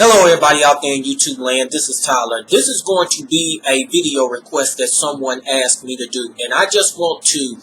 Hello everybody out there in YouTube land, this is Tyler. This is going to be a video request that someone asked me to do, and I just want to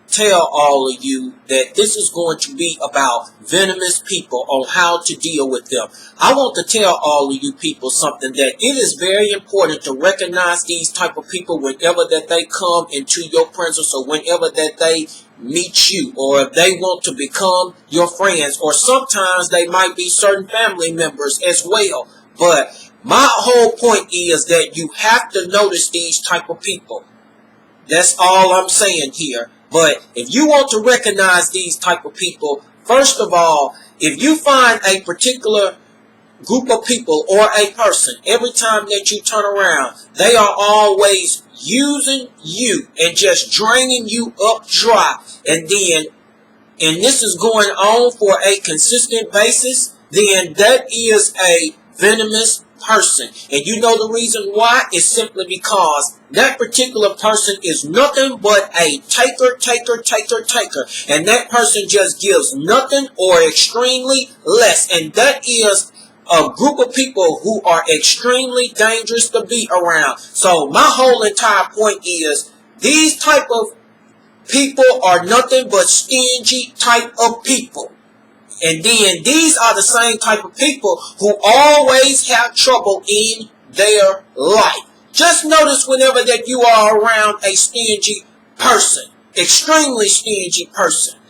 tell all of you that this is going to be about venomous people on how to deal with them. I want to tell all of you people something, that it is very important to recognize these type of people whenever that they come into your presence, or whenever that they meet you, or if they want to become your friends, or sometimes they might be certain family members as well. But my whole point is that you have to notice these type of people. That's all I'm saying here. But if you want to recognize these type of people, first of all, if you find a particular group of people or a person, every time that you turn around, they are always using you and just draining you up dry, and this is going on for a consistent basis, then that is a venomous person. And you know the reason why? It's simply because that particular person is nothing but a taker, and that person just gives nothing or extremely less, and that is a group of people who are extremely dangerous to be around. So my whole entire point is, these type of people are nothing but stingy type of people. And then these are the same type of people who always have trouble in their life. Just notice whenever that you are around a stingy person, extremely stingy person,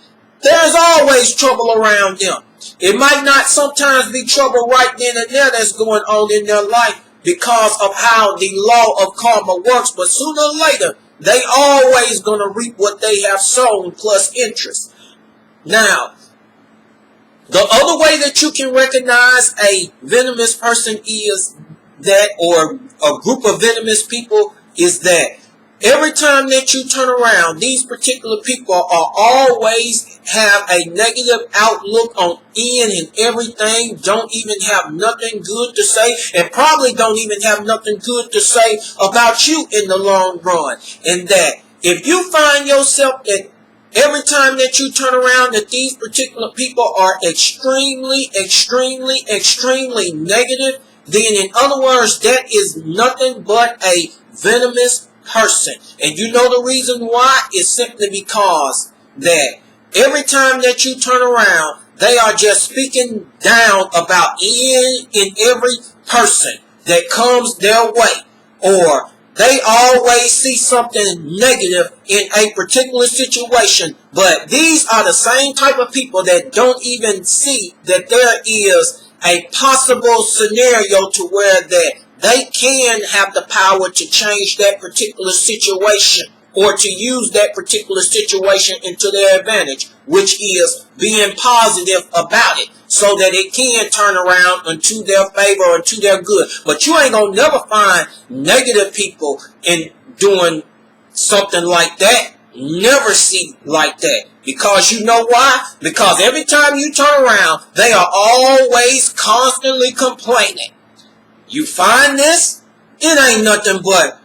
there's always trouble around them. It might not sometimes be trouble right then and there that's going on in their life because of how the law of karma works, but sooner or later, they always going to reap what they have sown plus interest. Now, the other way that you can recognize a venomous person is that, or a group of venomous people, is that every time that you turn around, these particular people are always have a negative outlook on and everything, don't even have nothing good to say, and probably don't even have nothing good to say about you in the long run. And that if you find yourself that every time that you turn around that these particular people are extremely negative, then in other words, that is nothing but a venomous person. And you know the reason why? It's simply because that every time that you turn around, they are just speaking down about in every person that comes their way, or they always see something negative in a particular situation. But these are the same type of people that don't even see that there is a possible scenario to where that they can have the power to change that particular situation, or to use that particular situation into their advantage, which is being positive about it, so that it can turn around into their favor or into their good. But you ain't gonna never find negative people in doing something like that. Never see like that. Because you know why? Because every time you turn around, they are always constantly complaining. You find this? It ain't nothing but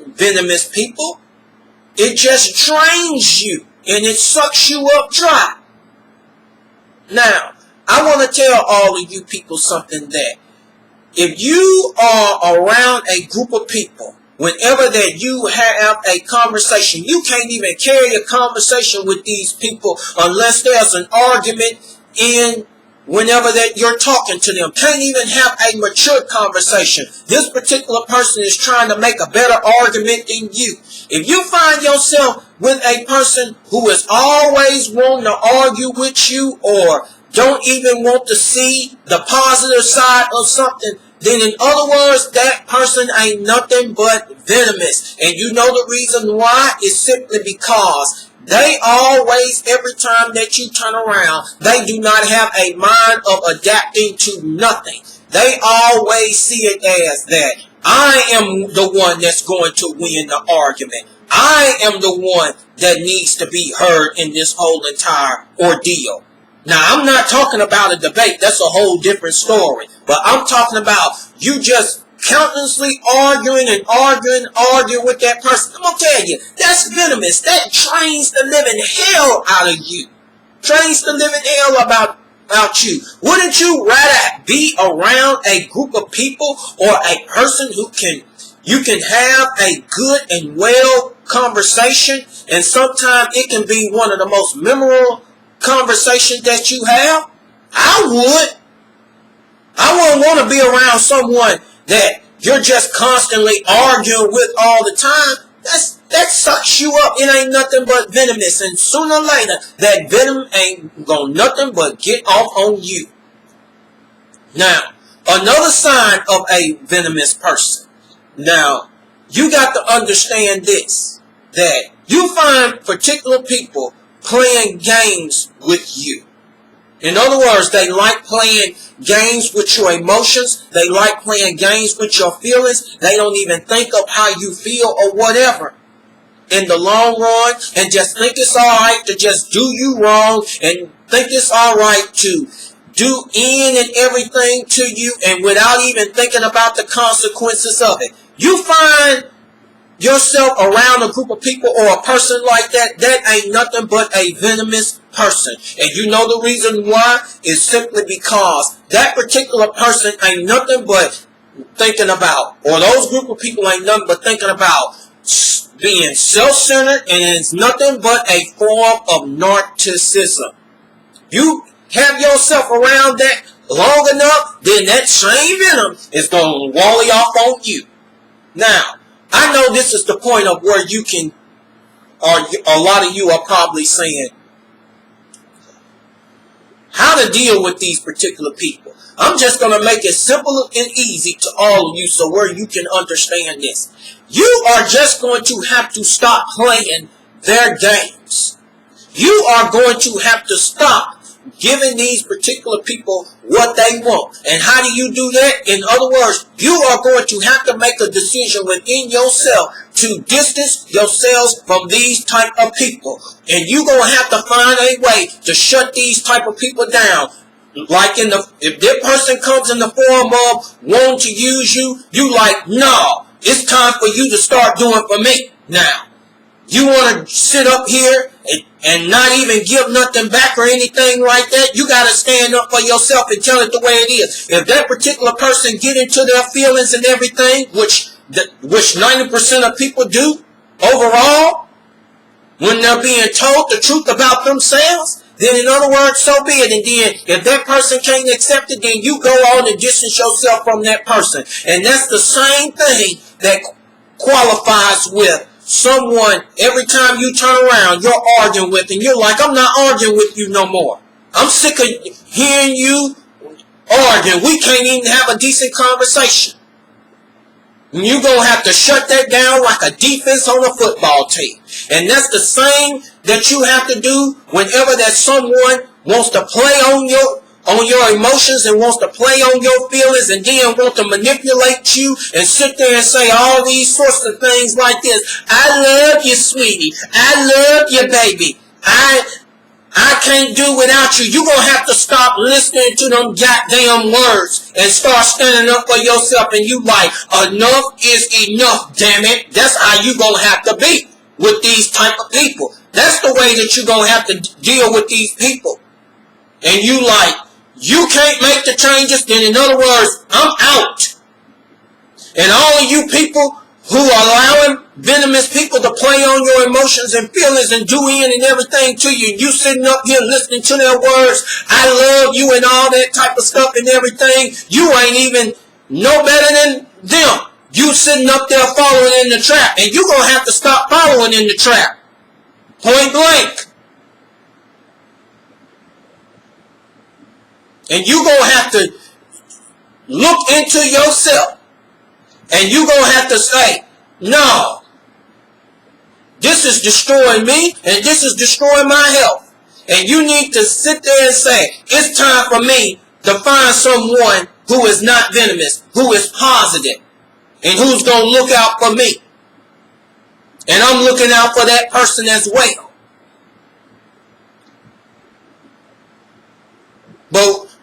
venomous people. It just drains you and it sucks you up dry. Now, I want to tell all of you people something, that if you are around a group of people, whenever that you have a conversation, you can't even carry a conversation with these people unless there's an argument in whenever that you're talking to them. Can't even have a mature conversation. This particular person is trying to make a better argument than you. If you find yourself with a person who is always wanting to argue with you, or don't even want to see the positive side of something, then in other words, that person ain't nothing but venomous. And you know the reason why? It's simply because they always, every time that you turn around, they do not have a mind of adapting to nothing. They always see it as that I am the one that's going to win the argument. I am the one that needs to be heard in this whole entire ordeal. Now, I'm not talking about a debate. That's a whole different story. But I'm talking about you just countlessly arguing with that person. I'm going to tell you, that's venomous. That trains the living hell out of you. Trains the living hell about you. Wouldn't you rather be around a group of people or a person who you can have a good and well conversation, and sometimes it can be one of the most memorable conversations that you have? I would. I wouldn't want to be around someone that you're just constantly arguing with all the time. That sucks you up. It ain't nothing but venomous, and sooner or later that venom ain't gonna nothing but get off on you. Now, another sign of a venomous person. Now, you got to understand this, that you find particular people playing games with you. In other words, they like playing games with your emotions. They like playing games with your feelings. They don't even think of how you feel or whatever in the long run, and just think it's alright to just do you wrong, and think it's alright to do in and everything to you, and without even thinking about the consequences of it. You find yourself around a group of people or a person like that, that ain't nothing but a venomous person. And you know the reason why? Is simply because that particular person ain't nothing but thinking about, or those group of people ain't nothing but thinking about being self-centered, and it's nothing but a form of narcissism. You have yourself around that long enough, then that same venom is going to wally off on you. Now, I know this is the point of where you can, or a lot of you are probably saying, how to deal with these particular people. I'm just going to make it simple and easy to all of you, so where you can understand this. You are just going to have to stop playing their games. You are going to have to stop giving these particular people what they want. And how do you do that? In other words, you are going to have to make a decision within yourself to distance yourselves from these type of people. And you're going to have to find a way to shut these type of people down. Like if that person comes in the form of wanting to use you, you like, no, it's time for you to start doing for me now. You want to sit up here and not even give nothing back or anything like that? You got to stand up for yourself and tell it the way it is. If that particular person get into their feelings and everything, which 90% of people do overall, when they're being told the truth about themselves, then in other words, so be it. And then if that person can't accept it, then you go on and distance yourself from that person. And that's the same thing that qualifies with someone. Every time you turn around, you're arguing with, and you're like, I'm not arguing with you no more. I'm sick of hearing you arguing. We can't even have a decent conversation. And you're going to have to shut that down like a defense on a football team. And that's the same that you have to do whenever that someone wants to play on your emotions and wants to play on your feelings, and then want to manipulate you and sit there and say all these sorts of things like this. I love you, sweetie. I love you, baby. I can't do without you. You're going to have to stop listening to them goddamn words and start standing up for yourself. And you like, enough is enough, damn it. That's how you going to have to be with these type of people. That's the way that you're going to have to deal with these people. And you like, you can't make the changes, then in other words, I'm out. And all of you people who are allowing venomous people to play on your emotions and feelings and do in and everything to you, and you sitting up here listening to their words, I love you and all that type of stuff and everything, you ain't even no better than them. You sitting up there following in the trap, and you're going to have to stop following in the trap. Point blank. And you're going to have to look into yourself. And you're going to have to say, no, this is destroying me, and this is destroying my health. And you need to sit there and say, it's time for me to find someone who is not venomous, who is positive, and who's going to look out for me. And I'm looking out for that person as well.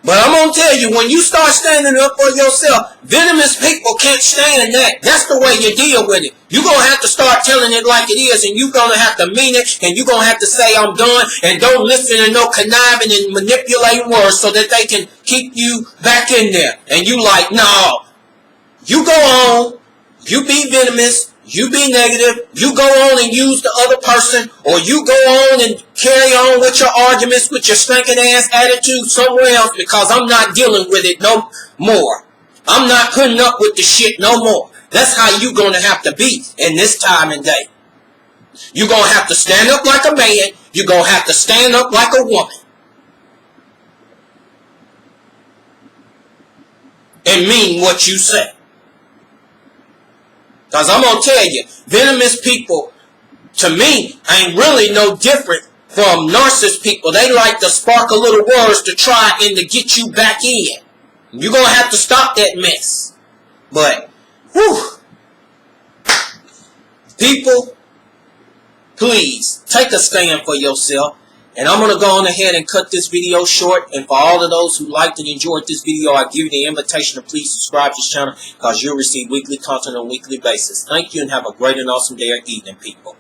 But I'm going to tell you, when you start standing up for yourself, venomous people can't stand that. That's the way you deal with it. You're going to have to start telling it like it is, and you're going to have to mean it, and you're going to have to say, I'm done, and don't listen to no conniving and manipulating words so that they can keep you back in there. And you like, no. You go on, you be venomous, you be negative, you go on and use the other person, or you go on and carry on with your arguments with your stinking ass attitude somewhere else, because I'm not dealing with it no more. I'm not putting up with the shit no more. That's how you gonna have to be in this time and day. You're gonna have to stand up like a man, you're gonna have to stand up like a woman. And mean what you say. Because I'm going to tell you, venomous people, to me, ain't really no different from narcissist people. They like to spark a little words to try and to get you back in. You're going to have to stop that mess. But, whew, people, please, take a stand for yourself. And I'm going to go on ahead and cut this video short. And for all of those who liked and enjoyed this video, I give you the invitation to please subscribe to this channel, because you'll receive weekly content on a weekly basis. Thank you, and have a great and awesome day or evening, people.